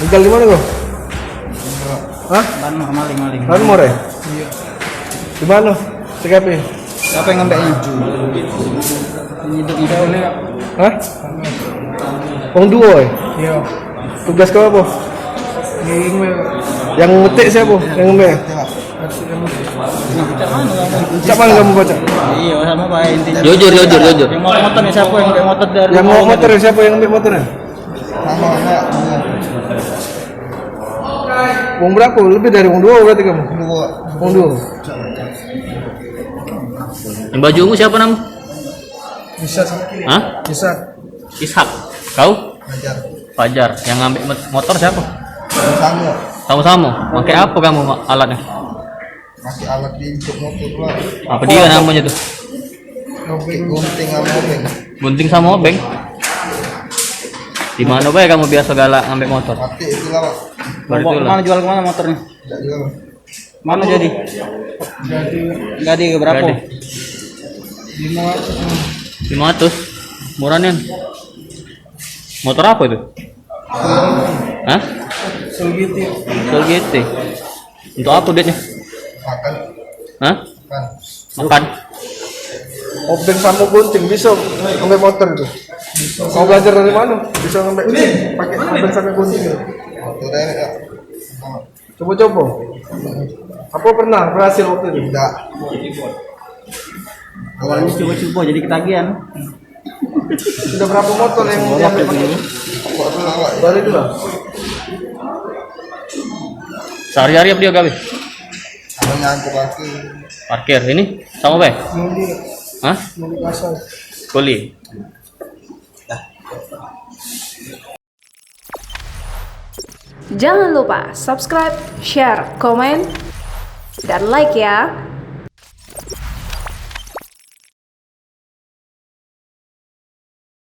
Tinggal di mana kau? Hah? Maling. Ranmor ya? Iya. Di mana? TKP? Siapa yang ngambilnya? Ini boleh ya? Hah? Wong duo ya? Iya. Tugas kau apa? Yang ngetik siapa? Yang ngambil? Cak mana kamu baca? Iya, sama Pak intinya. Jujur. Yang mau motornya siapa yang ngambil motor dari? Yang mau motor siapa yang ngambil motornya? Sama. Wong berapa? Lebih dari wong duo berarti kamu? Wong duo. Yang bajumu siapa nam? Bisa. Hah? Bisa. Ishak. Kau? Fajar. Yang ngambil motor siapa? Sama-sama. Pakai apa kamu alatnya? Pakai alat diinjak motor lah. Apa dia namanya tuh? Gunting sama obeng. Gunting sama obeng. Di mana bae kamu biasa galak ngambil motor? Mati itu lah, Pak. Baru itu lah. Mana jual kemana motornya? Tidak jual. Mana jadi? Gadi ke berapa? Gadi. 500. Murah nih. Motor apa itu? Hah? Soul GT. Untuk apa duitnya? Makan. Hah? Makan. Makan. Obeng sama gunting bisa ngambil motor itu. Mau belajar dari mana? Bisa ngambil pakai obeng sama gunting itu. Motor dari ya. Coba-coba. Apa pernah berhasil waktu itu? Tidak. Awalnya coba-coba jadi ketagihan. Sudah berapa motor yang diambil pakai? Baru itu lah. Sehari-hari apa dia gawe? Hanya aku pakai. Parkir ini sama bae? Hah? Kuli. Jangan lupa subscribe, share, komen, dan like ya.